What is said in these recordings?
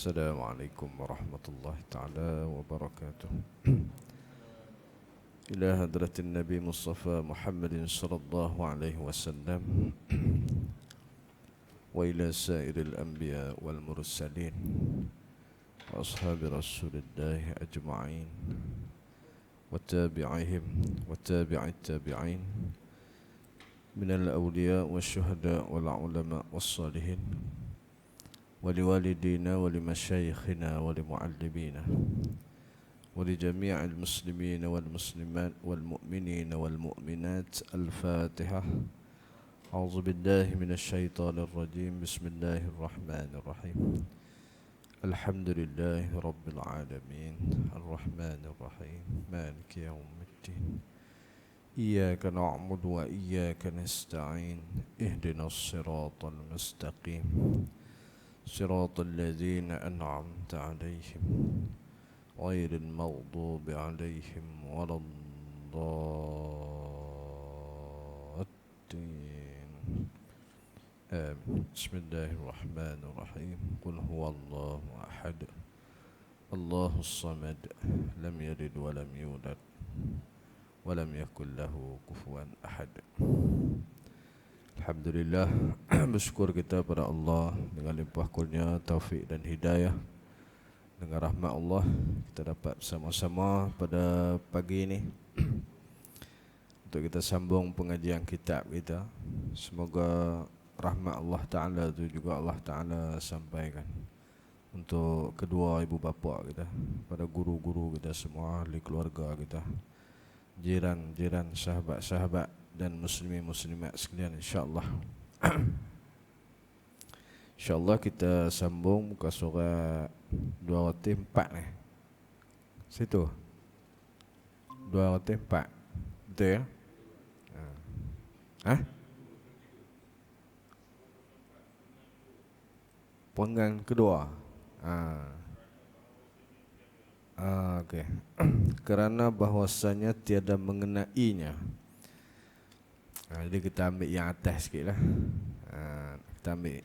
السلام عليكم ورحمة الله تعالى وبركاته. إلى حضرة النبي مصطفى محمد صلى الله عليه وسلم وإلى سائر الأنبياء والمرسلين وأصحاب رسول الله أجمعين وتابعهم وتابع التابعين من الأولياء والشهداء والعلماء والصالحين ولوالدينا ولمشايخنا ولمعلمينا ولجميع المسلمين والمسلمات والمؤمنين والمؤمنات. الفاتحة. أعوذ بالله من الشيطان الرجيم. بسم الله الرحمن الرحيم. الحمد لله رب العالمين الرحمن الرحيم مالك يوم الدين. إياك نعبد وإياك نستعين. اهدنا الصراط المستقيم صراط الذين أنعمت عليهم غير المغضوب عليهم ولا الضالين. آمين. بسم الله الرحمن الرحيم. قل هو الله أحد الله الصمد لم يلد ولم يولد ولم يكن له كفوا أحد. Alhamdulillah, bersyukur kita pada Allah dengan limpah kurnia, taufik dan hidayah. Dengan rahmat Allah kita dapat bersama-sama pada pagi ini untuk kita sambung pengajian kitab kita. Semoga rahmat Allah Ta'ala itu juga Allah Ta'ala sampaikan untuk kedua ibu bapa kita, pada guru-guru kita semua, ahli keluarga kita, jiran-jiran, sahabat-sahabat dan muslimin-muslimat sekalian, insya-Allah. Insya-Allah kita sambung muka surat 204 ni. Situ. 204. Betul ya? Ha? Penggan kedua. Okey. Kerana bahwasanya tiada mengenainya. Jadi kita ambil yang atas sikit lah. Kita ambil.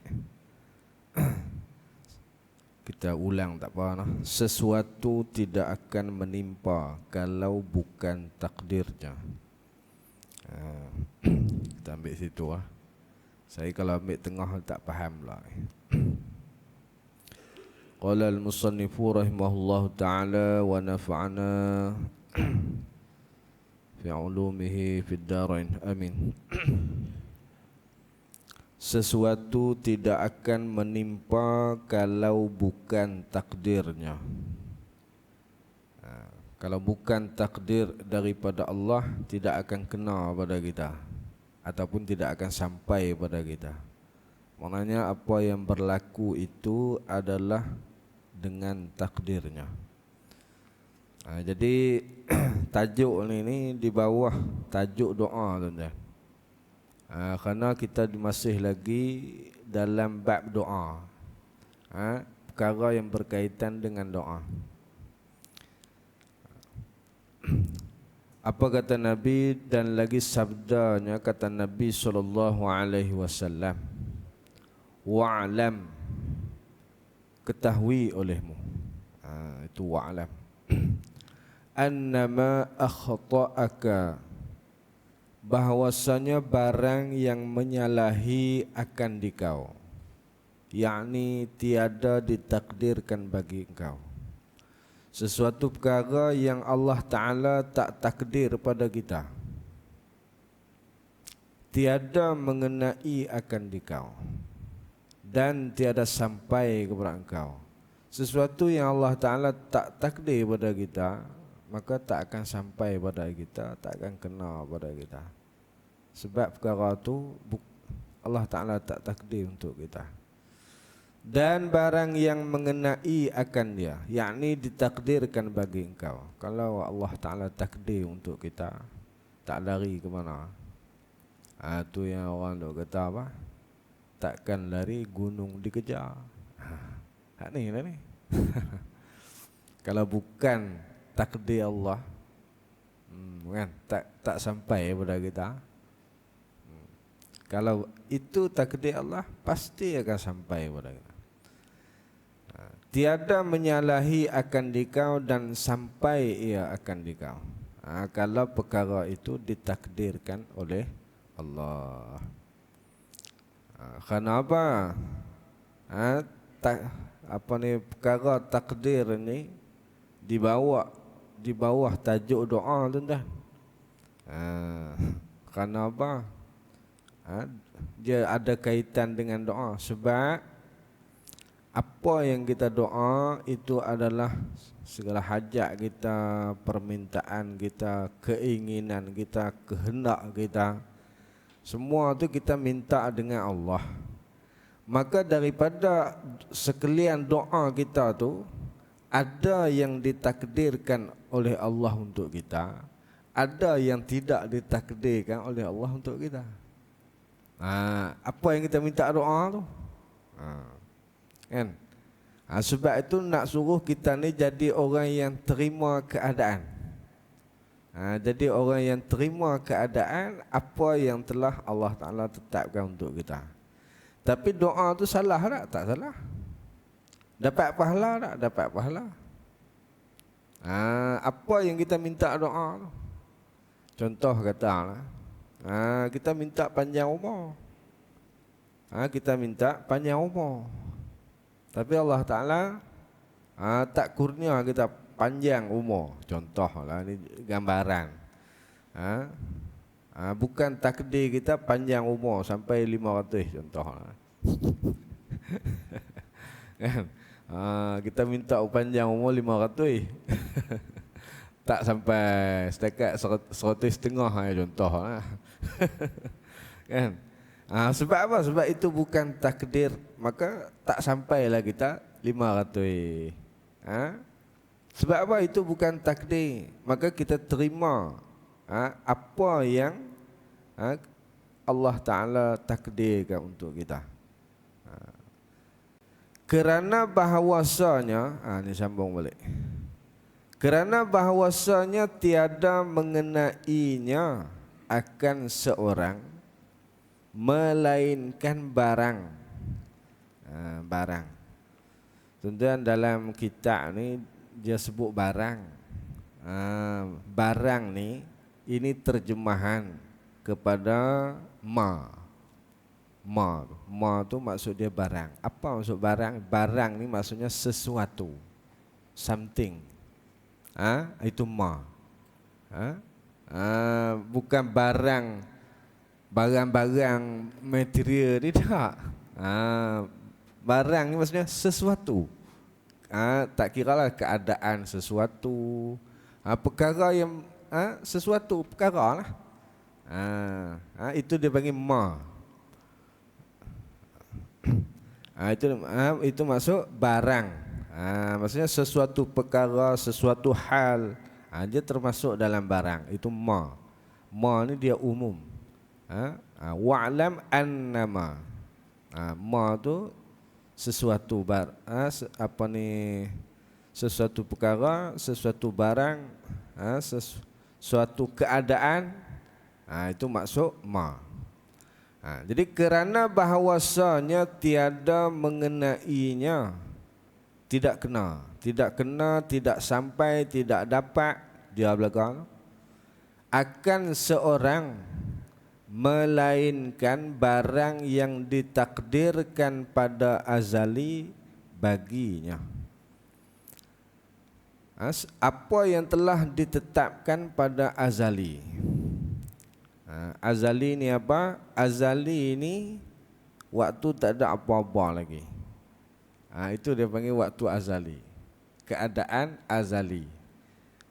Kita ulang tak apa lah. Sesuatu tidak akan menimpa kalau bukan takdirnya. Kita ambil situ lah. Saya kalau ambil tengah tak faham lah. Qala al-musannifu rahimahullahu ta'ala wa nafa'ana fi ulumihi fid darain. Amin. Sesuatu tidak akan menimpa kalau bukan takdirnya. Kalau bukan takdir daripada Allah, tidak akan kena pada kita ataupun tidak akan sampai pada kita. Maknanya apa yang berlaku itu adalah dengan takdirnya. Jadi tajuk ni di bawah tajuk doa, tuan-tuan. Kerana kita masih lagi dalam bab doa, perkara yang berkaitan dengan doa. Apa kata Nabi dan lagi sabdanya, kata Nabi SAW, wa'lam, ketahui olehmu, itu wa'lam, annama akhta'aka, bahwasanya barang yang menyalahi akan dikau, yakni tiada ditakdirkan bagi engkau. Sesuatu perkara yang Allah Ta'ala tak takdir pada kita, tiada mengenai akan dikau dan tiada sampai kepada engkau. Sesuatu yang Allah Ta'ala tak takdir pada kita, maka tak akan sampai pada kita, tak akan kena pada kita. Sebab perkara itu Allah Ta'ala tak takdir untuk kita. Dan barang yang mengenai akan dia, yakni ditakdirkan bagi engkau. Kalau Allah Ta'ala takdir untuk kita, tak lari ke mana. Itu yang orang duk kata apa? Takkan lari gunung dikejar. Hak ni lah ni. Kalau bukan takdir Allah, kan tak sampai kepada kita. Kalau itu takdir Allah, pasti akan sampai kepada kita. tiada menyalahi akan dikau dan sampai ia akan dikau. Kalau perkara itu ditakdirkan oleh Allah. Kerana apa? Perkara takdir ni di bawah tajuk doa tuan-tuan. Kerana apa? Dia ada kaitan dengan doa. Sebab apa yang kita doa itu adalah segala hajat kita, permintaan kita, keinginan kita, kehendak kita. Semua tu kita minta dengan Allah. Maka daripada sekalian doa kita tu, ada yang ditakdirkan oleh Allah untuk kita, ada yang tidak ditakdirkan oleh Allah untuk kita. Apa yang kita minta doa tu? Kan? Sebab itu nak suruh kita ni jadi orang yang terima keadaan. Jadi orang yang terima keadaan apa yang telah Allah Ta'ala tetapkan untuk kita. Tapi doa tu salah tak? Tak salah. Dapat pahala tak? Dapat pahala. Apa yang kita minta doa tu? Contoh katalah, kita minta panjang umur. Kita minta panjang umur. Tapi Allah Ta'ala tak kurnia kita panjang umur. Contohlah, ni gambaran. Bukan takdir kita panjang umur sampai 500 contohlah. Kan? Kita minta panjang umur 500. Tak sampai setakat 100,500 contohlah. Kan? Sebab apa? Sebab itu bukan takdir, maka tak sampailah kita 500. Sebab apa? Itu bukan takdir, maka kita terima apa yang Allah Ta'ala takdirkan untuk kita. Kerana bahawasanya, ini sambung balik. Kerana bahawasanya tiada mengenainya akan seorang melainkan barang. Barang. Tuan-tuan, dalam kitab ni dia sebut barang. Barang ni ini terjemahan kepada ma. Ma tu maksud dia barang. Apa maksud barang? Barang ni maksudnya sesuatu, something. Itu ma. Bukan barang-barang material ni tak. Barang ni maksudnya sesuatu. Tak kiralah keadaan sesuatu, perkara yang sesuatu perkara lah. Itu dia panggil ma. Itu maksud barang. Maksudnya sesuatu perkara, sesuatu hal, dia termasuk dalam barang. Itu ma. Ma ni dia umum. Wa'lam annama. Ma tu sesuatu sesuatu perkara, sesuatu barang, sesuatu keadaan. Itu maksud ma. Jadi kerana bahawasanya tiada mengenainya, tidak kena, tidak sampai, tidak dapat dia belakang akan seorang melainkan barang yang ditakdirkan pada azali baginya. Apa yang telah ditetapkan pada azali. Azali ni apa? Azali ni waktu tak ada apa-apa lagi. Itu dia panggil waktu azali. Keadaan azali.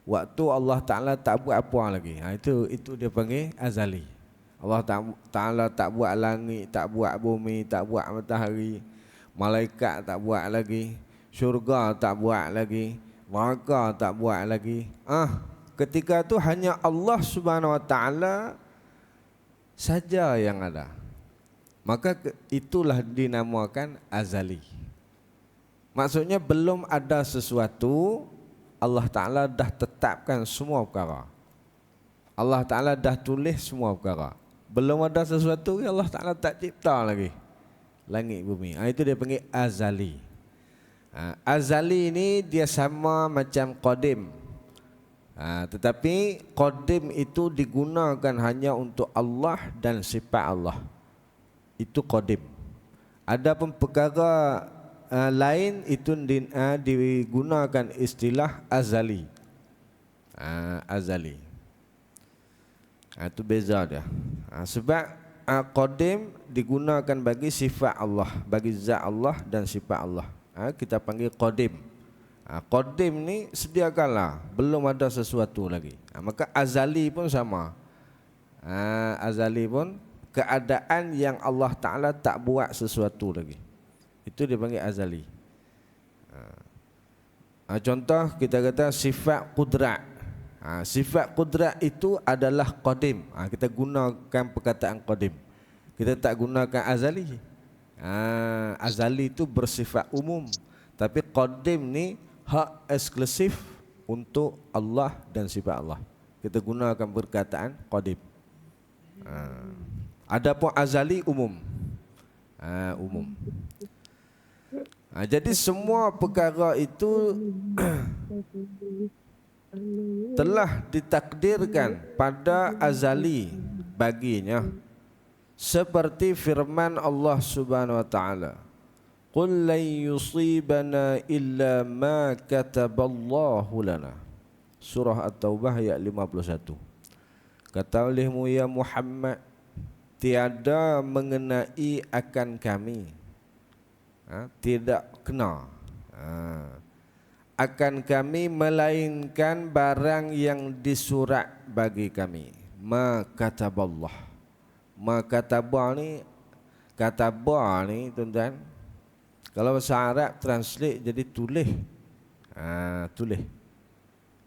Waktu Allah Ta'ala tak buat apa lagi. Itu dia panggil azali. Allah Ta'ala tak buat langit, tak buat bumi, tak buat matahari, malaikat tak buat lagi, syurga tak buat lagi, neraka tak buat lagi. Ketika itu hanya Allah Subhanahu Wa Ta'ala saja yang ada. Maka itulah dinamakan azali. Maksudnya belum ada sesuatu, Allah Ta'ala dah tetapkan semua perkara. Allah Ta'ala dah tulis semua perkara. Belum ada sesuatu, Allah Ta'ala tak cipta lagi langit bumi. Itu dia panggil azali. Azali ini dia sama macam qadim. Tetapi qadim itu digunakan hanya untuk Allah dan sifat Allah. Itu qadim. Adapun perkara lain itu digunakan istilah azali. Azali. Itu beza dia. Sebab qadim digunakan bagi sifat Allah, bagi zat Allah dan sifat Allah. Kita panggil qadim. Qadim ni sedia kala, belum ada sesuatu lagi. Maka azali pun sama. Azali pun keadaan yang Allah Ta'ala tak buat sesuatu lagi. Itu dipanggil azali. Contoh kita kata sifat qudrat. Sifat qudrat itu adalah qadim. Kita gunakan perkataan qadim. Kita tak gunakan azali. Azali itu bersifat umum. Tapi qadim ni hak eksklusif untuk Allah dan sifat Allah. Kita gunakan perkataan qadim. Adapun azali umum. Umum. Jadi semua perkara itu telah ditakdirkan pada azali baginya, seperti firman Allah Subhanahu wa taala, "Qul lan yusibana illa ma kataballahu lana." Surah At-Taubah ayat 51. Kata olehmu ya Muhammad, tiada mengenai akan kami, tidak kena akan kami melainkan barang yang disurat bagi kami. Ma kataballah. Ma katabah ni, katabah ni tuan-tuan, kalau bahasa Arab translate jadi tulis. Tulis.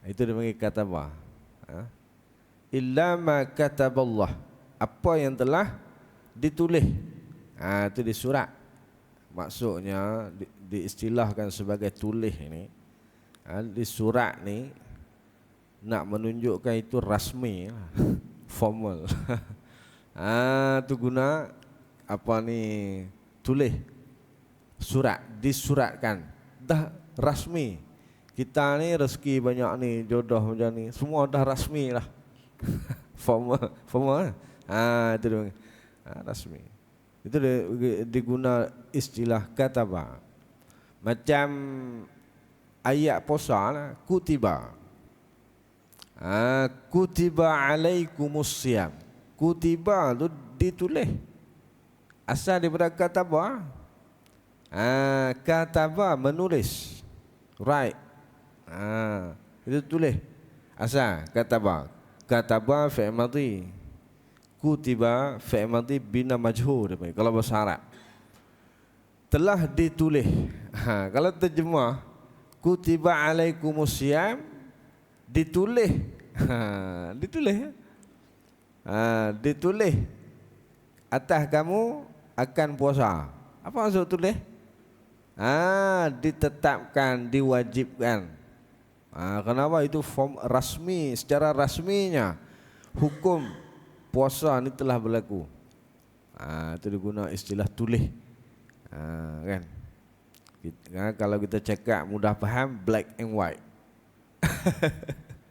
Itu dipanggil katabah. Illa ma kataballah. Apa yang telah ditulis. Itu disurat. Maksudnya diistilahkan sebagai tulis ini. Di surat ni nak menunjukkan itu rasmi, formal. Tu guna apa ni, tulis, surat, disuratkan, dah rasmi. Kita ni rezeki banyak ni, jodoh macam ni, semua dah rasmi lah. Formal, formal. Itu dia, rasmi. Itu diguna istilah katabah. Macam ayat puasa lah, kutiba. Kutiba alaikumus siyam. Kutiba tu ditulis. Asal daripada kataba. Kataba menulis. Write. Itu tulis. Asal kataba. Kataba fi'il madhi. Kutiba fi'il madhi bina majhur. Kalau bahasa Arab. Telah ditulis. Kalau terjemah, kutiba alaikumus siyam, ditulis. Ditulis. Ditulis atas kamu akan puasa. Apa maksud tulis? Ditetapkan, diwajibkan. Kenapa? Itu form rasmi, secara rasminya hukum puasa ini telah berlaku. Itu digunakan istilah tulis. Kan? Kalau kita cakap mudah faham, black and white.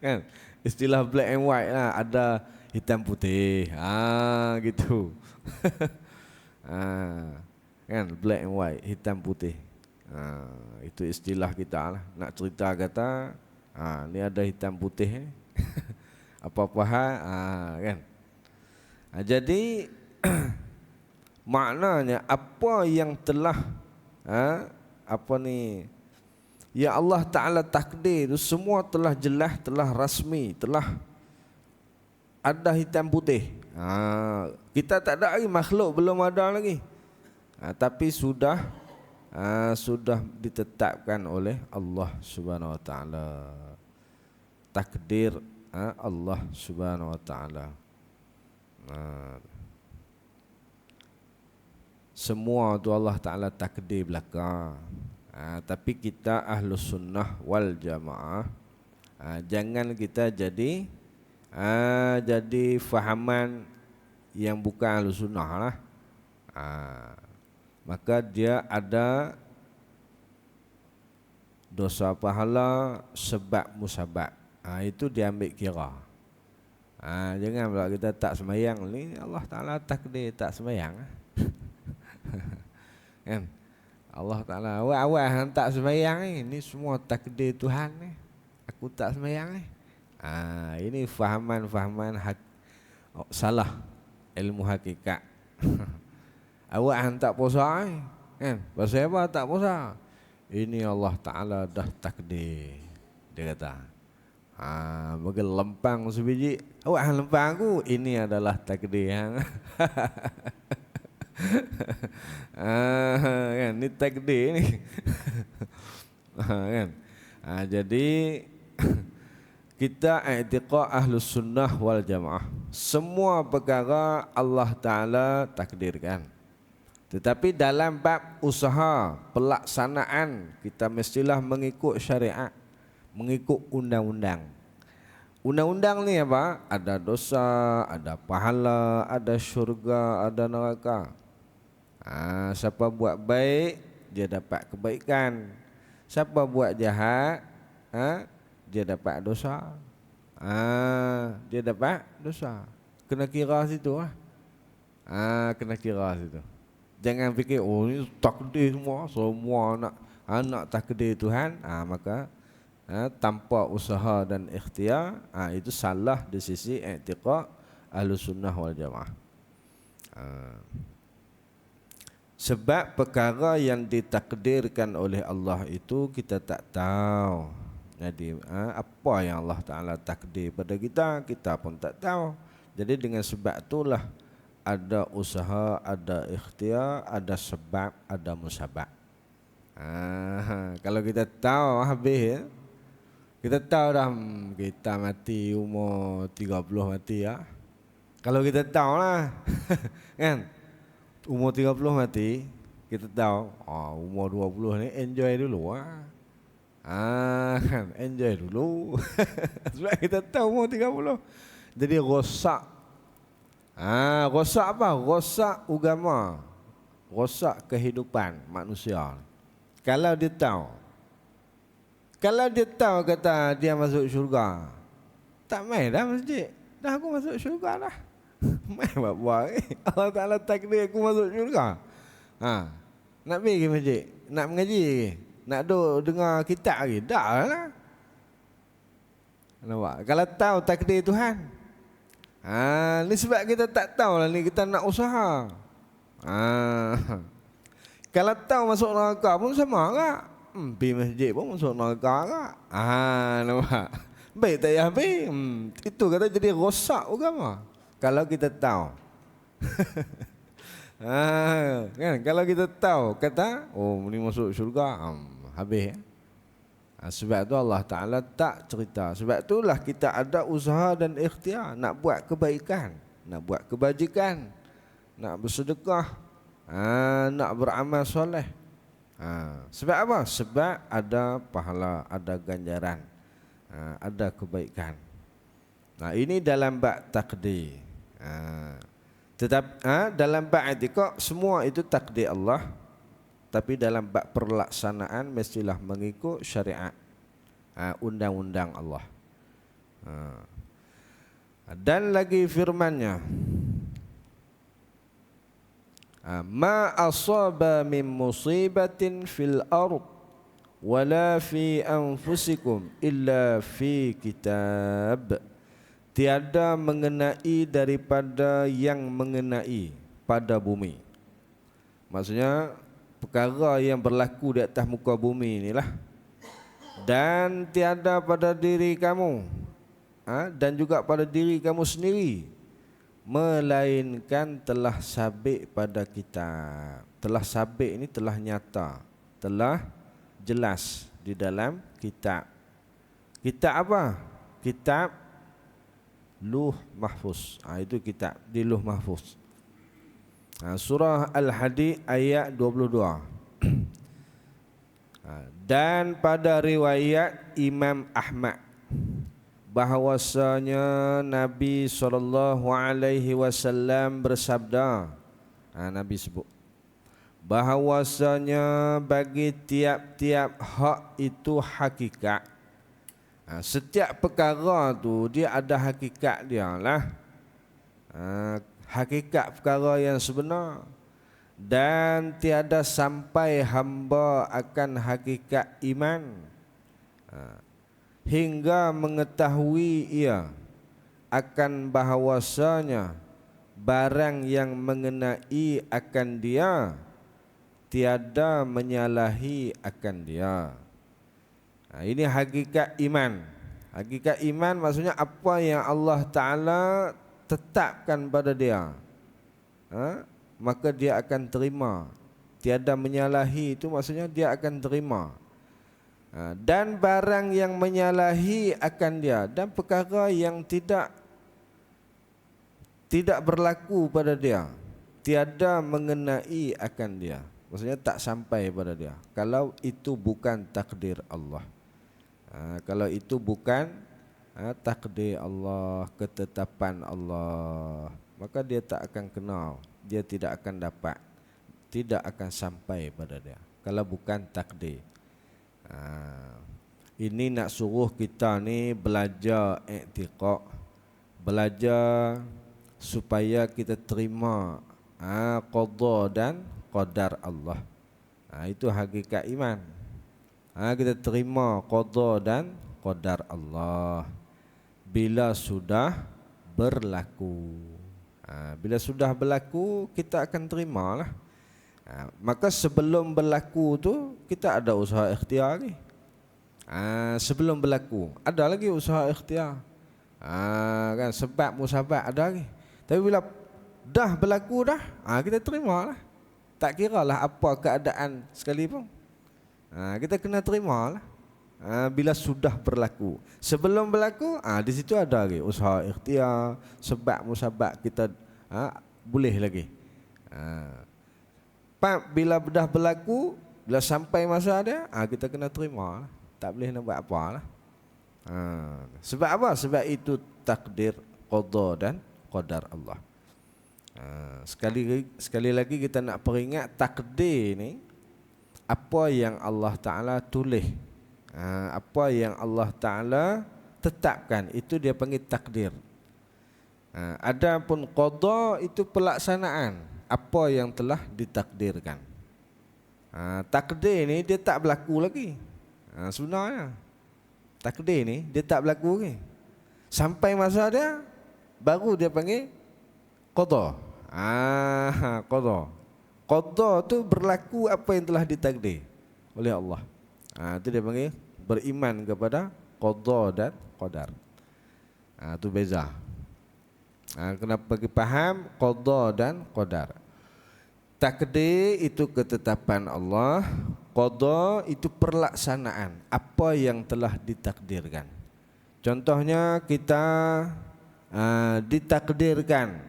Kan? Istilah black and white lah, ada hitam putih. Gitu. Kan, black and white, hitam putih. Itu istilah kita lah. Nak cerita kata, ni ada hitam putih. Apa-apa kan. Jadi maknanya apa yang telah apa ni, ya Allah Ta'ala takdir itu semua telah jelas, telah rasmi, telah ada hitam putih. Kita tak ada lagi, makhluk belum ada lagi. Tapi sudah ditetapkan oleh Allah Subhanahu wa taala. Takdir Allah Subhanahu wa taala. Semua tu Allah Ta'ala takdir belaka. Tapi kita Ahlus Sunnah wal Jamaah, jangan kita jadi fahaman yang bukan Ahlus Sunnah lah. Maka dia ada dosa pahala sebab musabab. Itu diambil kira. Jangan pula kita tak semayang ni Allah Taala takdir tak semayang. Kan? Allah Taala awal hang tak semayang ni semua takdir Tuhan ni. Aku tak semayang ni. Ini fahaman salah ilmu hakikat. Awak hang tak puasa kan? Pasal apa tak puasa? Ini Allah Taala dah takdir. Dia kata. Bagi lempang sebiji, awak hang lempang aku, ini adalah takdir hang. Kan ni takdir ni. Kan? Jadi kita i'tiqad Ahlus Sunnah wal Jamaah. Semua perkara Allah Taala takdirkan. Tetapi dalam bab usaha pelaksanaan kita mestilah mengikut syariat, mengikut undang-undang. Undang-undang ni apa? Ada dosa, ada pahala, ada syurga, ada neraka. Siapa buat baik dia dapat kebaikan. Siapa buat jahat, dia dapat dosa. Dia dapat dosa. Kena kira situ lah. Kena kira situ. Jangan fikir ni takdir semua nak takdir Tuhan. Maka tanpa usaha dan ikhtiar, itu salah di sisi i'tiqad Ahlus Sunnah wal Jamaah. Sebab perkara yang ditakdirkan oleh Allah itu kita tak tahu. Jadi apa yang Allah Ta'ala takdir pada kita pun tak tahu. Jadi dengan sebab itulah ada usaha, ada ikhtiar, ada sebab, ada musabab. Kalau kita tahu habis ya. Kita tahu dah kita mati umur 30 mati ya. Kalau kita tahu lah kan umur 30 mati, kita tahu umur 20 ni enjoy dulu kan enjoy dulu. Sebab kita tahu umur 30. Jadi rosak. Rosak apa? Rosak agama. Rosak kehidupan manusia. Kalau dia tahu kata dia masuk syurga, tak main dah masjid. Dah aku masuk syurga dah. Main buat-buat Allah Ta'ala takdir aku masuk syurga. Nak pergi masjid, nak mengaji lagi, nak dengar kitab lagi, tak lah. Nampak? Kalau tahu takdir Tuhan. Ni sebab kita tak tahu lah ni, kita nak usaha. Kalau tahu masuk neraka pun sama tak? Pergi masjid pun masuk neraka tak? Nampak? Baik tak payah pergi. Itu kata jadi rosak agama. Kalau kita tahu. Kan? Kalau kita tahu, kata, ni masuk syurga, habis. Sebab tu Allah Ta'ala tak cerita. Sebab itulah kita ada usaha dan ikhtiar. Nak buat kebaikan, nak buat kebajikan, nak bersedekah, nak beramal soleh. Sebab apa? Sebab ada pahala, ada ganjaran, ada kebaikan. Ini dalam bab takdir. Dalam bab i'tiqad semua itu takdir Allah. Tapi dalam bab perlaksanaan mestilah mengikut syariat, undang-undang Allah. Dan lagi firman-Nya, ma asaba min musibatin fil ard wala fi anfusikum illa fi kitab. Tiada mengenai daripada yang mengenai pada bumi. Maksudnya perkara yang berlaku di atas muka bumi inilah. Dan tiada pada diri kamu, dan juga pada diri kamu sendiri, melainkan telah sabit pada kitab. Telah sabit ini telah nyata, telah jelas di dalam kitab. Kitab apa? Kitab Luh Mahfuz. Itu kitab di Luh Mahfuz. Surah Al-Hadid ayat 22. Dan pada riwayat Imam Ahmad bahwasanya Nabi SAW bersabda, Nabi sebut bahawasanya bagi tiap-tiap hak itu hakikat. Setiap perkara tu dia ada hakikat dia lah. Hakikat perkara yang sebenar. Dan tiada sampai hamba akan hakikat iman hingga mengetahui ia akan bahawasanya barang yang mengenai akan dia tiada menyalahi akan dia. Ini hakikat iman. Hakikat iman maksudnya apa yang Allah Ta'ala tetapkan pada dia, maka dia akan terima. Tiada menyalahi itu maksudnya dia akan terima. Dan barang yang menyalahi akan dia, dan perkara yang tidak berlaku pada dia, tiada mengenai akan dia, maksudnya tak sampai pada dia. Kalau itu bukan takdir Allah, kalau itu bukan takdir Allah, ketetapan Allah, maka dia tak akan kenal, dia tidak akan dapat, tidak akan sampai pada dia kalau bukan takdir. Ini nak suruh kita ni belajar i'tiqad, belajar supaya kita terima qada dan qadar Allah. Itu hakikat iman. Kita terima qada dan qadar Allah bila sudah berlaku. Bila sudah berlaku, kita akan terimalah. Maka sebelum berlaku tu kita ada usaha ikhtiar lagi. Sebelum berlaku ada lagi usaha ikhtiar. Kan sebab musabab ada lagi. Tapi bila dah berlaku dah, kita terimalah. Tak kiralah apa keadaan sekalipun. Kita kena terimalah. Bila sudah berlaku. Sebelum berlaku, di situ ada lagi usaha ikhtiar, sebab musabab kita boleh lagi. Bila dah berlaku, bila sampai masa dia, kita kena terima lah. Tak boleh nak buat apa lah. Sebab apa? Sebab itu takdir, qada dan qadar Allah. Sekali lagi kita nak peringat takdir ni, apa yang Allah Ta'ala tulis, apa yang Allah Ta'ala tetapkan, itu dia panggil takdir. Adapun qada itu pelaksanaan apa yang telah ditakdirkan. Takdir ni dia tak berlaku lagi. Sebenarnya takdir ni dia tak berlaku lagi. Sampai masa dia baru dia panggil qada. Qada. Qada tu berlaku apa yang telah ditakdir oleh Allah. Itu dia panggil beriman kepada qada dan qadar. Itu beza. Kenapa kita faham qada dan qadar? Takdir itu ketetapan Allah, qada itu pelaksanaan apa yang telah ditakdirkan. Contohnya kita ditakdirkan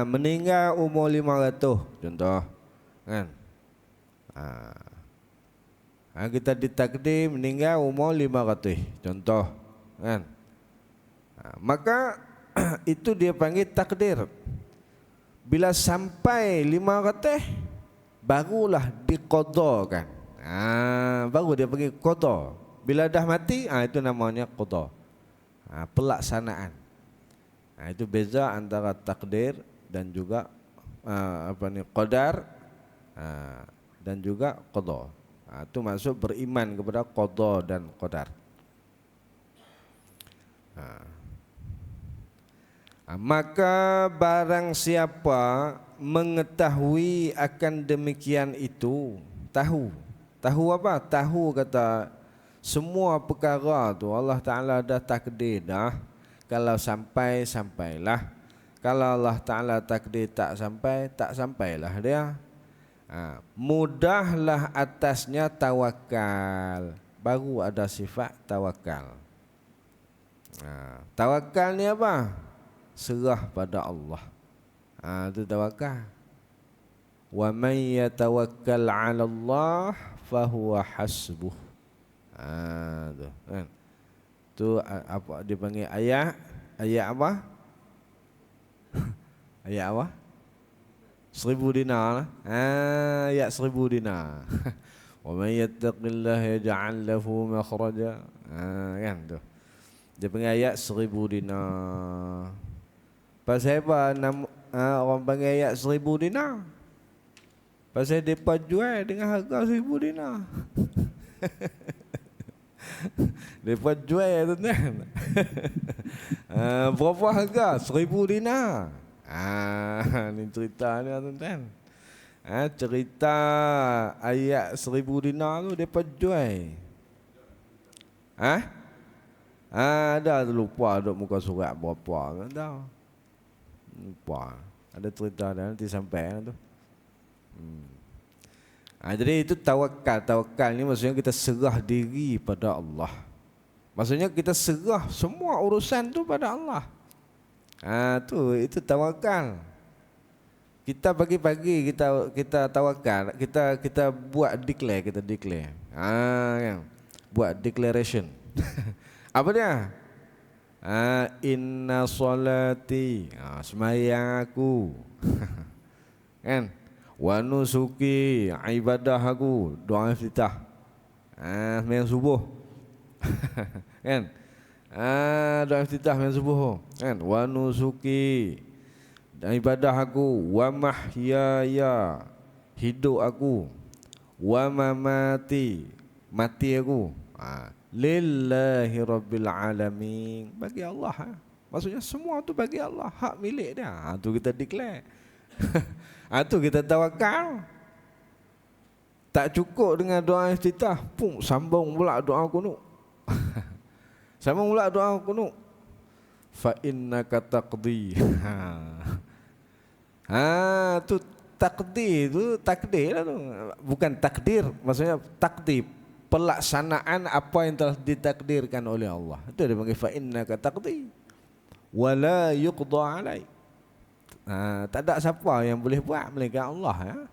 meninggal umur 500, contoh kan. Kita ditakdir meninggal umur 500, contoh kan. Maka itu dia panggil takdir. Bila sampai 500 barulah diqadakan. Baru dia panggil qada. Bila dah mati, itu namanya qada. Pelaksanaan. Itu beza antara takdir dan juga qadar dan juga qada. Itu maksud beriman kepada qada dan qadar. Maka barang siapa mengetahui akan demikian itu, tahu apa? Tahu kata semua perkara tu Allah Ta'ala dah takdir dah. Kalau sampai, sampailah. Kalau Allah Ta'ala takdir tak sampai, tak sampailah dia. Mudahlah atasnya tawakal. Baru ada sifat tawakal. Tawakal ni apa? Serah pada Allah. Itu tawakal. Wa man yatawakkal 'ala Allah fahuwa hasbuh. Tu kan. Tu apa dia panggil ayat apa? Ayat apa? 1000 dinar lah. Ayat 1000 dinar. Wa man yattaqillaha yaj'al lahu makhraja. Kan tu. Dia panggil ayat 1000 dinar. Pasal apa orang panggil ayat 1000 dinar? Pasal mereka jual dengan harga 1000 dinar. Mereka jual tuan-tuan. Berapa harga? 1000 dinar. Ni cerita ni tuan-tuan. Cerita ayat 1000 dinar tu mereka jual. Ada lupa duk muka surat berapa kan tahu. Lupa. Ada cerita dah nanti sampai tu. Jadi itu tawakal. Tawakal ni maksudnya kita serah diri pada Allah. Maksudnya kita serah semua urusan tu pada Allah. Itu tawakal. Kita pagi-pagi kita tawakal, kita buat declare, kan? Buat declaration. Apa dia? Inna solati, sembahyang aku. Kan? Wa nusuki, ibadah aku, doa iftitah. Sembahyang subuh. Kan? Doa iftitah sembahyang subuh. Kan? Wa nusuki, dan ibadah aku, wa mahyaya, hidup aku, wa mamati, mati aku, lillahi rabbil alamin, bagi Allah. Maksudnya semua tu bagi Allah, hak milik dia. Tu kita declare. Tu kita tawakal. Tak cukup dengan doa iftitah, sambung pula doa kunut. Sambung pula doa kunut. Fa innaka taqdi. Tu takdir tu, takdir lah tu. Bukan takdir, maksudnya takdir, pelaksanaan apa yang telah ditakdirkan oleh Allah. Itu dia panggil fa innaka taqdi wa la yuqda alaik. Tak ada siapa yang boleh buat melainkan Allah.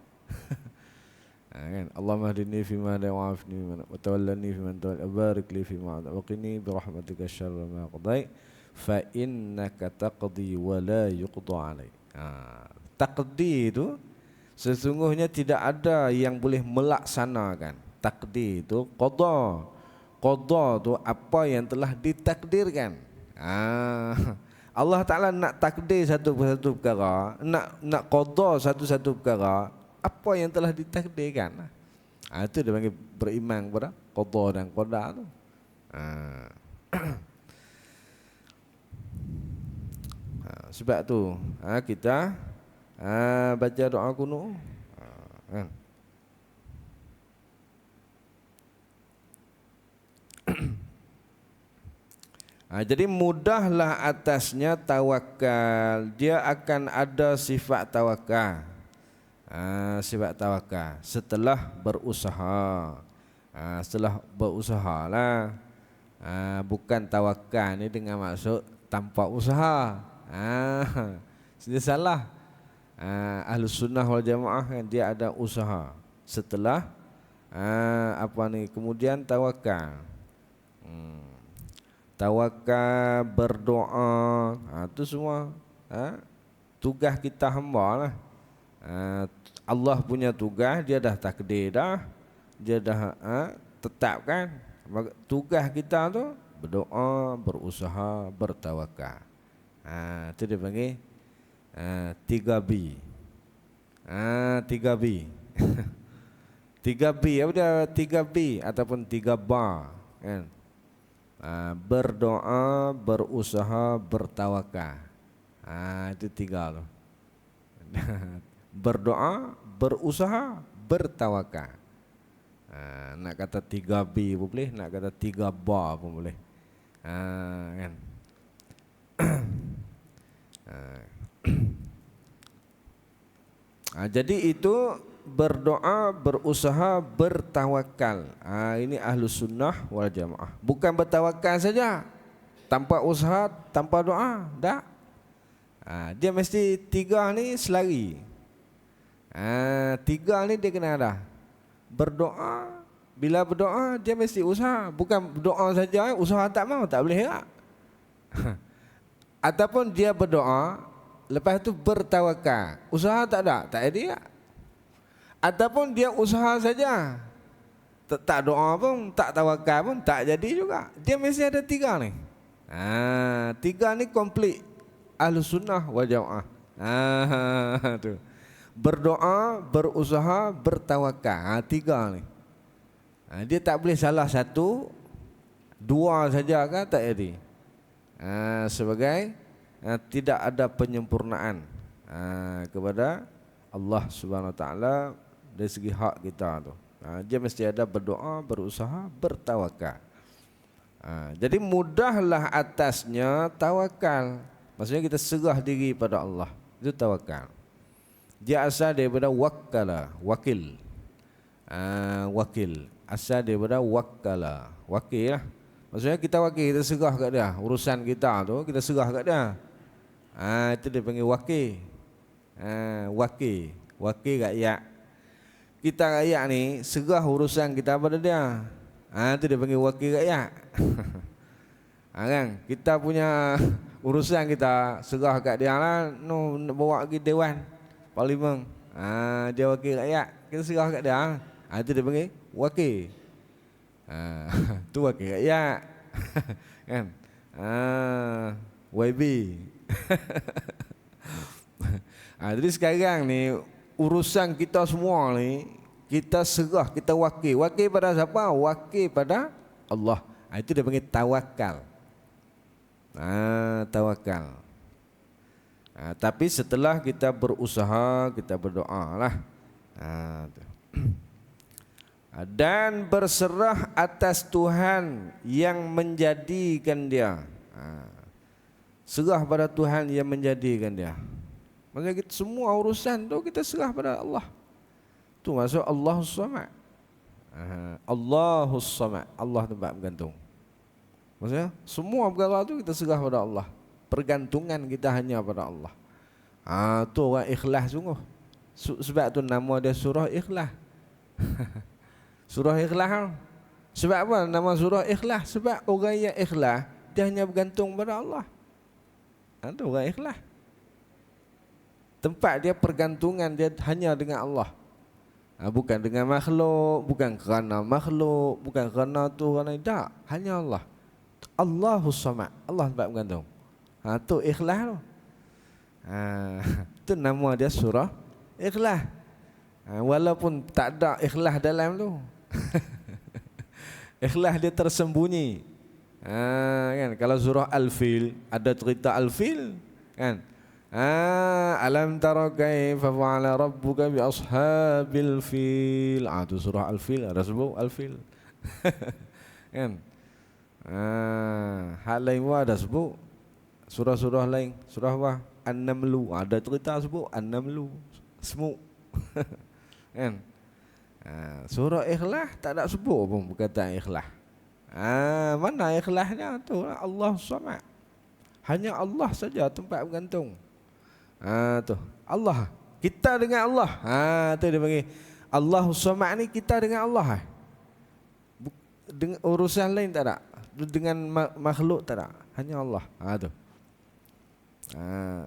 Kan? Allahumma hdini fi ma la wa'afni wa tawallani fi man tawalla barik li fi ma wa qini bi rahmatika syarra ma qadai fa innaka taqdi wa la yuqda alaik. Takdir itu sesungguhnya tidak ada yang boleh melaksanakan. Takdir itu qada. Qada itu apa yang telah ditakdirkan. Allah Ta'ala nak takdir satu perkara, nak qada satu perkara, apa yang telah ditakdirkan. Itu dia panggil beriman kepada qada dan qadar tu. Sebab tu kita baca doa kunut. Kan? Jadi mudahlah atasnya tawakal. Dia akan ada sifat tawakal. Sifat tawakal setelah berusaha. Setelah berusaha lah. Bukan tawakal ni dengan maksud tanpa usaha. Dia salah. Ahlus sunnah wal jamaah kan, dia ada usaha setelah kemudian tawakal. Tawakal, berdoa, itu semua tugas kita hamba lah. Allah punya tugas, dia dah takdir dah, dia dah tetapkan. Tugas kita tu berdoa, berusaha, bertawakal. Itu dia panggil 3B. 3B. 3B apa dia? 3B ataupun 3 bar kan? Berdoa, berusaha, bertawakal. Itu 3 loh. Berdoa, berusaha, bertawakal. Nak kata 3B pun boleh, nak kata 3 bar pun boleh. Kan? Jadi itu berdoa, berusaha, bertawakal. Ini Ahlus Sunnah wal Jamaah. Bukan bertawakal saja, tanpa usaha, tanpa doa, tak. Dia mesti 3 ni selari. 3 ni dia kena ada. Berdoa, bila berdoa dia mesti usaha. Bukan doa saja, usaha tak mau, tak boleh tak. Ataupun dia berdoa, lepas tu bertawakal. Usaha tak ada, tak ada dia. Ataupun dia usaha saja, tak doa pun, tak tawakal pun, tak jadi juga. Dia mesti ada tiga ni. Tiga ni komplit Ahlus Sunnah wal Jamaah. Tu. Berdoa, berusaha, bertawakal. Tiga ni. Dia tak boleh salah satu, dua saja kan tak jadi. Sebagai tidak ada penyempurnaan kepada Allah Subhanahu Wa Taala dari segi hak kita tu. Dia mesti ada berdoa, berusaha, bertawakal. Jadi mudahlah atasnya tawakal. Maksudnya kita serah diri pada Allah. Itu tawakal. Dia asal daripada wakkala, wakil. Wakil. Asal daripada wakkala, wakil lah. Maksudnya kita wakil, kita serah kat dia. Urusan kita tu kita serah kat dia. Itu dia panggil wakil. Wakil. Wakil rakyat. Kita rakyat ni serah urusan kita pada dia. Itu dia panggil wakil rakyat. Kan? Kita punya urusan kita serah kat dia lah. Bawa pergi Dewan Parlimen. Dia wakil rakyat. Kita serah kat dia. Itu dia panggil wakil. Tu wakil rakyat. Kan? YB. Jadi sekarang ni urusan kita semua ni kita serah, kita wakil. Wakil pada siapa? Wakil pada Allah. Itu dia panggil tawakal. Tawakal. Tapi setelah kita berusaha, kita berdoa lah. Dan berserah atas Tuhan yang menjadikan dia. Serah pada Tuhan yang menjadikan dia. Maksudnya kita semua urusan tu kita serah pada Allah. Tu maksud Allahus Samad. Allahus Samad. Allah tempat bergantung. Maksudnya semua perkara tu kita serah pada Allah. Pergantungan kita hanya pada Allah. Tu orang ikhlas sungguh. Sebab tu nama dia surah Ikhlas. Surah Ikhlas. Sebab apa nama surah Ikhlas? Sebab orang yang ikhlas dia hanya bergantung pada Allah. Tu orang ikhlas. Tempat dia pergantungan dia hanya dengan Allah. Bukan dengan makhluk, bukan kerana makhluk, bukan kerana tu, kerana tak, hanya Allah. Allahus Samad. Allah tempat bergantung. Tu ikhlas tu. Tu nama dia surah Ikhlas. Walaupun tak ada ikhlas dalam tu. Ikhlas dia tersembunyi. Kan kalau surah Al-Fil ada cerita Al-Fil kan. Alam tara kaifa fa'ala rabbuka bi ashabil fil. Tu surah Al-Fil ada sebut Al-Fil. Kan? Hal lain pun ada sebut. Surah-surah lain, surah apa? An-Namlu. Ada cerita sebut An-Namlu. Semut. Kan? Surah Ikhlas tak ada sebut pun perkataan ikhlas. Mana ikhlasnya tu? Allah Samad. Hanya Allah saja tempat bergantung. Tu Allah. Kita dengan Allah. Tu dia panggil Allah Samad ni kita dengan Allah. Dengan urusan lain tak ada. Dengan makhluk tak ada. Hanya Allah. Tu.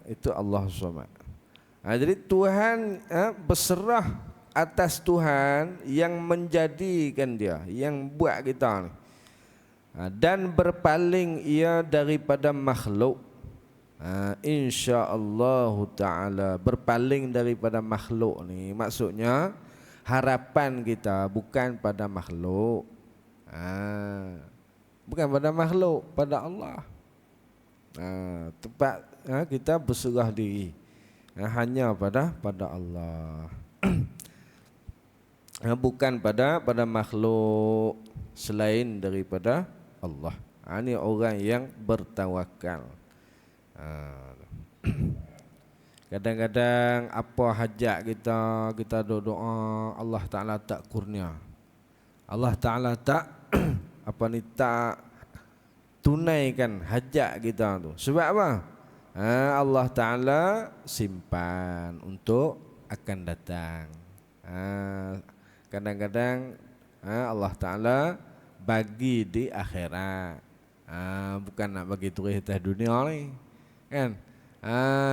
Itu Allah Samad. Jadi Tuhan berserah atas Tuhan yang menjadikan dia, yang buat kita ni. Dan berpaling ia daripada makhluk. InsyaAllah ta'ala berpaling daripada makhluk ni maksudnya harapan kita bukan pada makhluk, bukan pada makhluk, pada Allah. Tempat kita berserah diri hanya pada Allah. Bukan pada makhluk selain daripada Allah. Ini orang yang bertawakal. Kadang-kadang apa hajat kita doa Allah Ta'ala tak kurnia, Allah Ta'ala tak tak tunaikan hajat kita tu. Sebab apa? Allah Ta'ala simpan untuk akan datang. Kadang-kadang Allah Ta'ala bagi di akhirat. Bukan nak bagi terus atas dunia ni. Kan?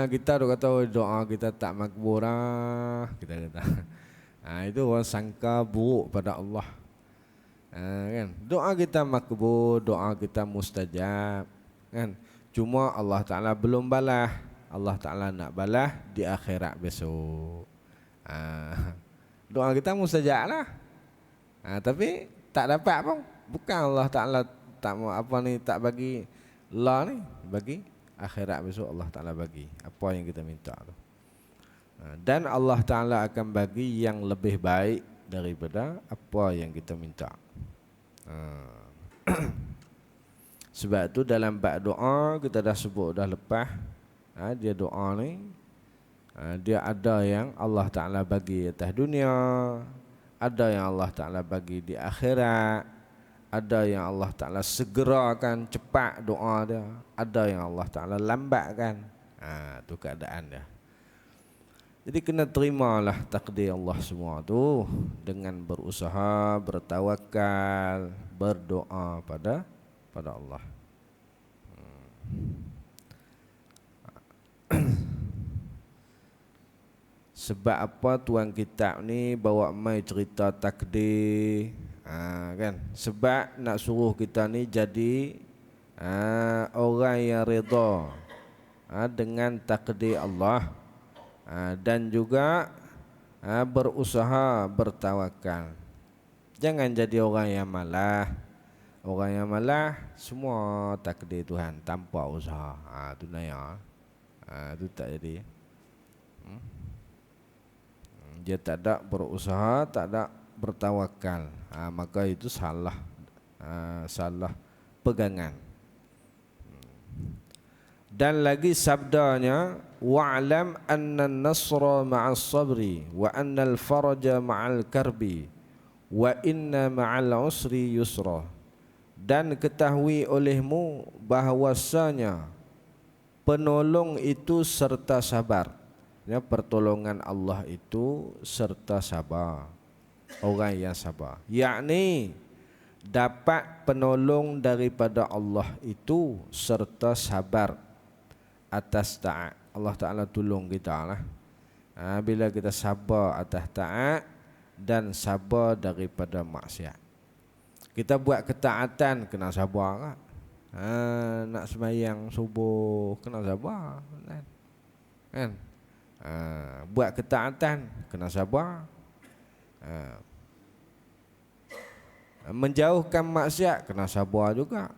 Kita dok kata doa kita tak makbul lah, kita kata. Itu orang sangka buruk pada Allah. Kan? Doa kita makbul, doa kita mustajab, kan? Cuma Allah Taala belum balas. Allah Taala nak balas di akhirat besok. Doa kita mustajab lah. Tapi tak dapat pun. Bukan Allah Taala tak mau apa ni, tak bagi lah ni, bagi akhirat besok Allah Taala bagi apa yang kita minta tu. Dan Allah Taala akan bagi yang lebih baik daripada apa yang kita minta. Sebab tu dalam bab doa kita dah sebut dah lepas. Dia doa ni dia ada yang Allah Taala bagi atas dunia, ada yang Allah Taala bagi di akhirat, ada yang Allah Taala segerakan cepat doa dia, ada yang Allah Taala lambatkan. Tu keadaan dia. Jadi kena terimalah takdir Allah semua tu dengan berusaha, bertawakal, berdoa pada Allah. Sebab apa tuan kitab ni bawa mai cerita takdir, kan? Sebab nak suruh kita ni jadi orang yang redha dengan takdir Allah, dan juga berusaha, bertawakal. Jangan jadi orang yang malah. Orang yang malah semua takdir Tuhan tanpa usaha. Tu naya. Tu tak jadi. Dia tak ada berusaha, tak ada bertawakal. Maka itu salah. Salah pegangan. Dan lagi sabdanya, wa'lam anna an-nasra ma'as sabri wa anna al-faraja ma'al karbi wa inna ma'al usri yusra. Dan ketahui olehmu bahawasanya penolong itu serta sabar. Ya, pertolongan Allah itu serta sabar. Orang yang sabar, yakni dapat penolong daripada Allah itu serta sabar atas taat. Allah Ta'ala tolong kita lah. Bila kita sabar atas taat dan sabar daripada maksiat. Kita buat ketaatan kena sabar lah. Nak sembahyang subuh kena sabar kan? Buat ketaatan kena sabar. Menjauhkan maksiat kena sabar juga.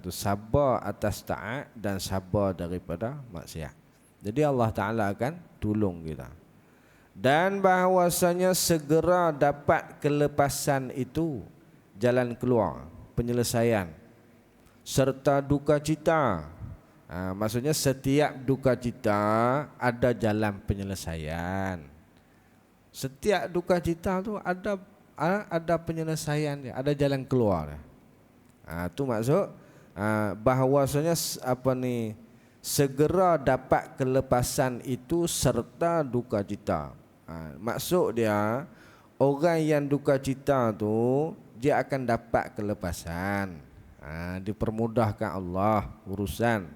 Tu sabar atas taat dan sabar daripada maksiat. Jadi Allah Ta'ala akan tolong kita. Dan bahawasanya segera dapat kelepasan itu, jalan keluar, penyelesaian serta duka cita. Maksudnya setiap duka cita ada jalan penyelesaian. Setiap duka cita tu ada penyelesaian dia, ada jalan keluar dia. Tu maksud bahawasanya segera dapat kelepasan itu serta duka cita. Maksud dia orang yang duka cita tu dia akan dapat kelepasan. Dipermudahkan Allah urusan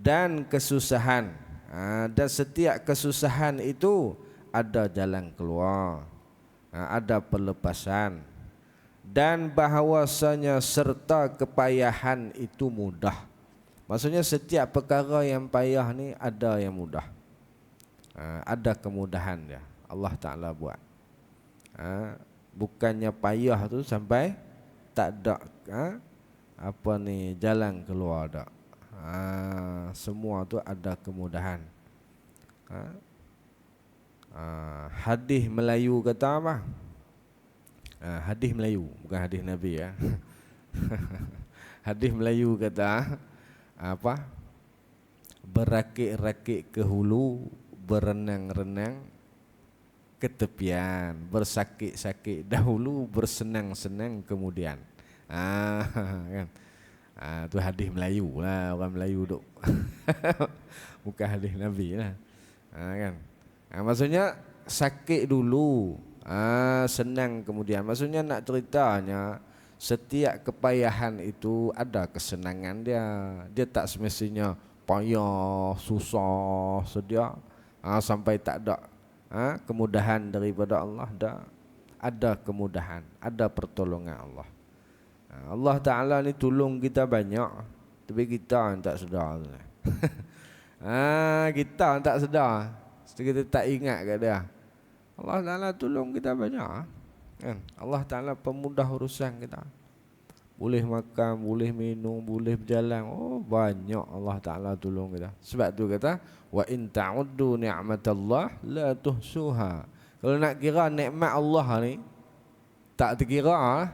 dan kesusahan. Dan setiap kesusahan itu ada jalan keluar, ada pelepasan. Dan bahawasanya serta kepayahan itu mudah. Maksudnya setiap perkara yang payah ni ada yang mudah. Ada kemudahan dia, Allah Ta'ala buat. Bukannya payah tu sampai tak ada jalan keluar tak. Semua tu ada kemudahan. Hadis Melayu kata apa? Hadis Melayu, bukan hadis Nabi ya. Hadis Melayu kata apa? Berakik-rakik ke hulu, berenang-renang ke tepian, bersakit-sakit dahulu, bersenang-senang kemudian. Kan? Tu hadis Melayu lah, orang Melayu duk. Bukan hadis Nabi lah. Kan? Maksudnya sakit dulu, senang kemudian. Maksudnya nak ceritanya setiap kepayahan itu ada kesenangan dia. Dia tak semestinya payah, susah sedia, sampai tak ada kemudahan daripada Allah. Ada kemudahan, ada pertolongan Allah. Allah Ta'ala ni tolong kita banyak, tapi kita tak sedar. Kita tak sedar, kita tak ingat kat dia. Allah Ta'ala tolong kita banyak kan? Allah Ta'ala pemudah urusan kita. Boleh makan, boleh minum, boleh berjalan. Oh, banyak Allah Ta'ala tolong kita. Sebab tu kata, wa in ta'uddu ni'matallah la tuhsuha. Kalau nak kira nikmat Allah ni tak terkira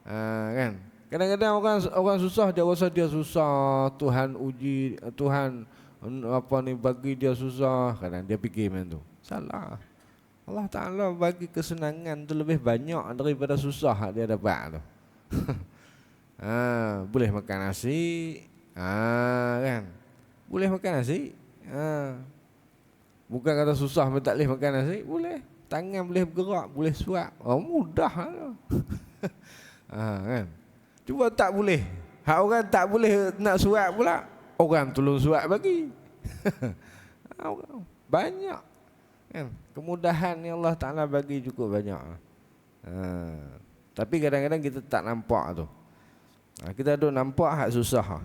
kan. Kadang-kadang orang susah, dia rasa dia susah, Tuhan uji, Tuhan bagi dia susah. Kadang dia fikir macam tu. Salah. Allah Ta'ala bagi kesenangan tu lebih banyak daripada susah dia dapat tu. Boleh makan nasi, kan? Boleh makan nasi. Bukan kata susah tak boleh makan nasi, boleh. Tangan boleh bergerak, boleh suap. Mudah lah. Kan? Cuba tak boleh. Hak orang tak boleh nak suap pula, orang tolong suap bagi. Banyak kan? Kemudahan yang Allah Ta'ala bagi cukup banyak. Tapi kadang-kadang kita tak nampak tu. Kita duk nampak hak susah.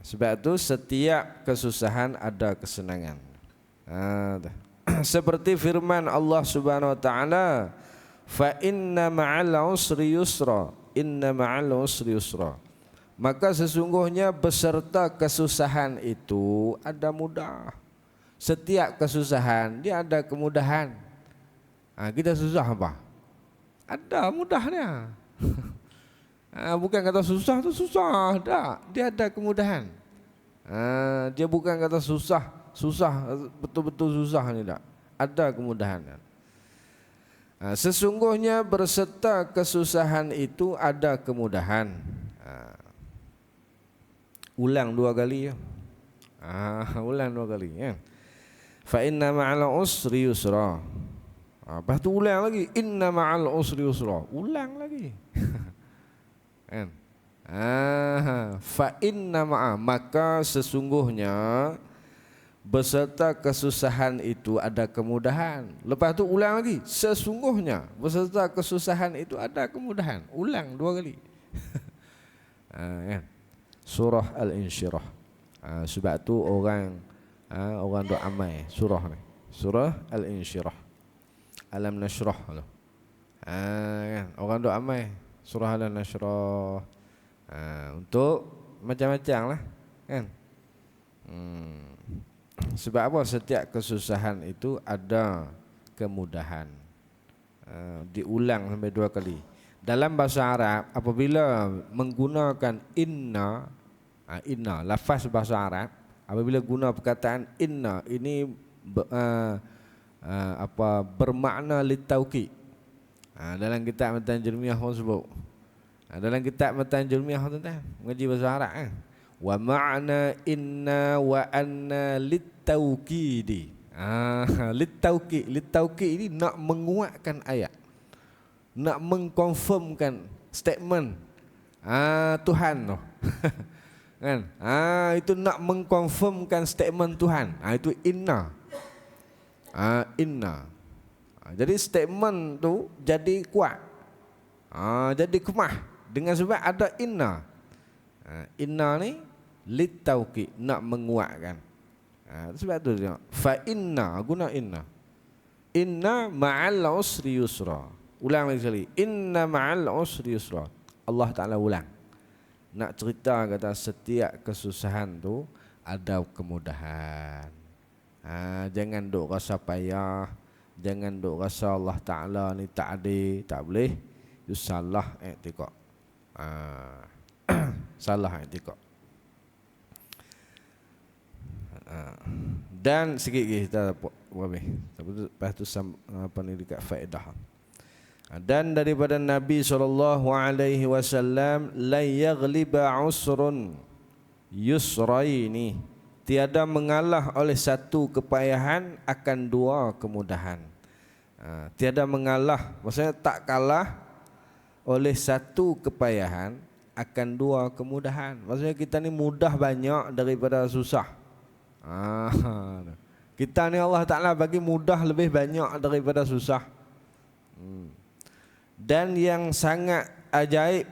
Sebab tu setiap kesusahan ada kesenangan. Seperti firman Allah Subhanahu Wa Ta'ala, fa inna ma'al usri yusra, inna ma'al usri yusra. Maka sesungguhnya beserta kesusahan itu ada mudah. Setiap kesusahan dia ada kemudahan. Kita susah apa? Ada mudahnya. Bukan kata susah tu susah, dia ada kemudahan. Dia bukan kata susah betul-betul susah ni, tak. Ada kemudahan. Sesungguhnya berserta kesusahan itu ada kemudahan. Ulang 2 kali ya. Ulang 2 kali ya. Fa inna ma'al usri yusra. Lepas tu ulang lagi, inna ma'al usri yusra. Ulang lagi. Kan? Fa inna ma'a, maka sesungguhnya beserta kesusahan itu ada kemudahan. Lepas tu ulang lagi, sesungguhnya beserta kesusahan itu ada kemudahan. Ulang 2 kali. Kan? Surah Al-Insyirah. Sebab tu orang duk amai surah ni. Surah Al-Insyirah. Alam nashrah tu. Kan? Orang duk amai surah Al-Nashrah. Untuk macam-macam lah kan. Sebab apa? Setiap kesusahan itu ada kemudahan. Diulang sampai 2 kali. Dalam bahasa Arab apabila menggunakan inna, lafaz bahasa Arab apabila guna perkataan inna ini bermakna litauqid. Dalam kitab Matan Jermiah pun sebut. Dalam kitab Matan Jermiah tu mengaji bahasa Arab kan. Wa ma'na inna wa anna litauqidi. Litauqid ini nak menguatkan ayat. Nak mengkonfirmkan statement Tuhan tu. Kan? Itu nak mengkonfirmkan statement Tuhan. Itu inna. Inna. Jadi statement tu jadi kuat. Jadi kemah dengan sebab ada inna. Inna ni litauqid, nak menguatkan. Sebab tu dia fa inna, guna inna. Inna ma'al usri yusra. Ulang lagi sekali. Inna ma'al usri yusra. Allah Ta'ala ulang. Nak cerita kata setiap kesusahan tu ada kemudahan. Jangan duk rasa payah. Jangan duk rasa Allah Ta'ala ni tak adil, tak boleh. Itu salah i'tiqad. Salah i'tiqad. Dan sikit lagi kita habis. Lepas tu apa ni dekat faedah. Dan daripada Nabi SAW, la yaghliba usrun yusraini, tiada mengalah oleh satu kepayahan akan 2 kemudahan. Tiada mengalah, maksudnya tak kalah oleh satu kepayahan akan dua kemudahan. Maksudnya kita ni mudah banyak daripada susah. Kita ni Allah Ta'ala bagi mudah lebih banyak daripada susah. Dan yang sangat ajaib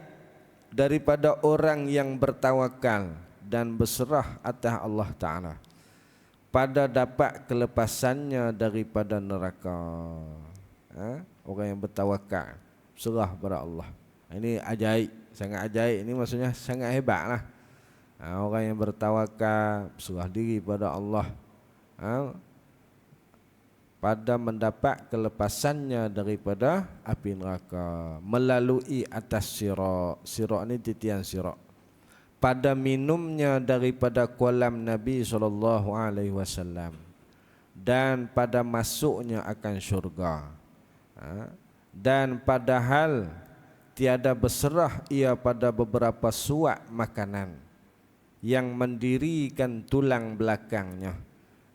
daripada orang yang bertawakal dan berserah atas Allah Ta'ala pada dapat kelepasannya daripada neraka. Orang yang bertawakal, serah pada Allah. Ini ajaib, sangat ajaib. Ini maksudnya sangat hebat lah. Orang yang bertawakal, serah diri pada Allah, pada mendapat kelepasannya daripada api neraka melalui atas sirat. Sirat ni titian sirat. Pada minumnya daripada kolam Nabi SAW dan pada masuknya akan syurga. Dan padahal tiada berserah ia pada beberapa suap makanan yang mendirikan tulang belakangnya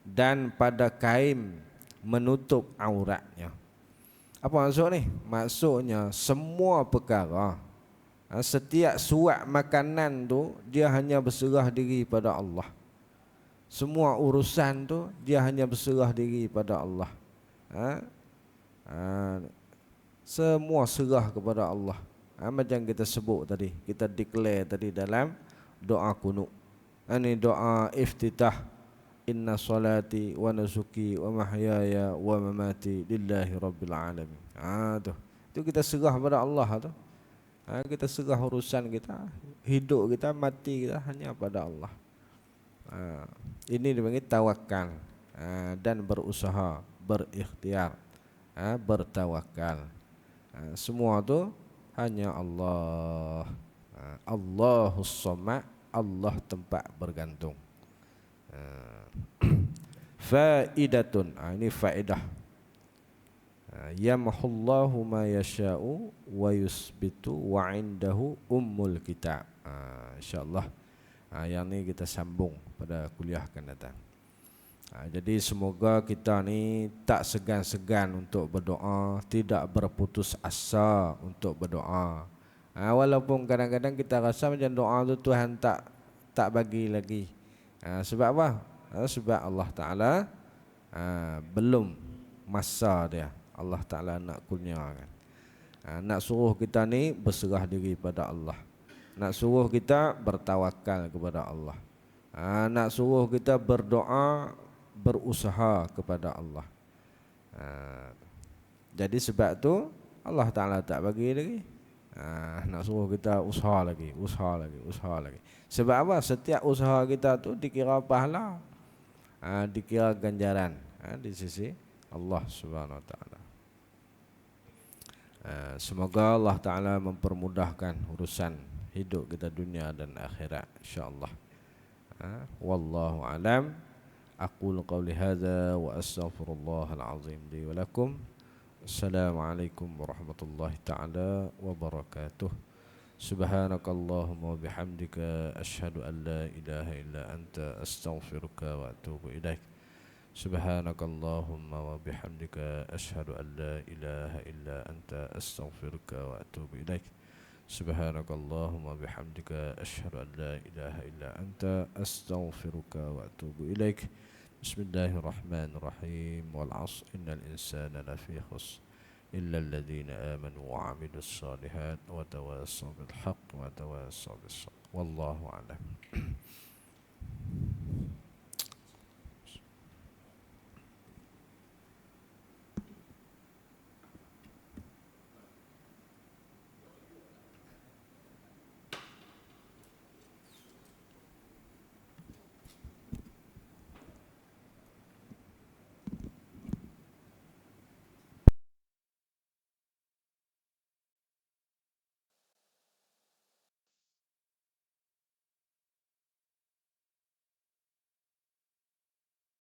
dan pada kain menutup auratnya. Apa maksud ni? Maksudnya semua perkara, setiap suap makanan tu dia hanya berserah diri pada Allah. Semua urusan tu dia hanya berserah diri pada Allah. Semua serah kepada Allah. Macam kita sebut tadi, kita declare tadi dalam doa kunut. Ini doa iftitah. Inna salati wa nusuki wa mahyaya wa mamati lillahi rabbil alamin. Itu kita serah pada Allah tu. Kita serah urusan kita, hidup kita, mati kita hanya pada Allah. Ini dipanggil tawakal, dan berusaha, berikhtiar, bertawakal. Semua tu hanya Allah. Allahus Samad, Allah tempat bergantung. Faidatun, ini faedah. Yamhullahu ma yasha'u wa yusbitu wa indahu ummul kitab. InsyaAllah yang ni kita sambung pada kuliah akan datang. Jadi semoga kita ni tak segan-segan untuk berdoa, tidak berputus asa untuk berdoa. Walaupun kadang-kadang kita rasa macam doa tu Tuhan tak bagi lagi. Sebab apa? Sebab Allah Ta'ala belum masa dia. Allah Ta'ala nak kurniakan, nak suruh kita ni berserah diri pada Allah, nak suruh kita bertawakal kepada Allah, nak suruh kita berdoa, berusaha kepada Allah. Jadi sebab tu Allah Ta'ala tak bagi lagi. Nak suruh kita usaha lagi. Sebab apa? Setiap usaha kita tu dikira pahala, dikira ganjaran di sisi Allah Subhanahu Wa Ta'ala. Semoga Allah Ta'ala mempermudahkan urusan hidup kita dunia dan akhirat, insyaAllah. Wallahu alam. Aqulu qawli hadha wa astaghfirullahal azim li wa lakum. Assalamualaikum warahmatullahi ta'ala wabarakatuh. Subhanakallahumma wa bihamdika ashhadu an la ilaha illa anta astaghfiruka wa atubu ilaik. Subhanakallahumma wa bihamdika ashhadu an la ilaha illa anta astaghfiruka wa atubu ilaik. Subhanakallahumma bihamdika ashhadu an la ilaha illa anta astaghfiruka wa atubu ilaik. Bismillahirrahmanirrahim. Wal 'ashr innal insana lafi khusr illa alladhina amanu wa 'amilus shalihat wa tawassaw bil haqq wa tawassaw bis sabr. Wallahu a'lam.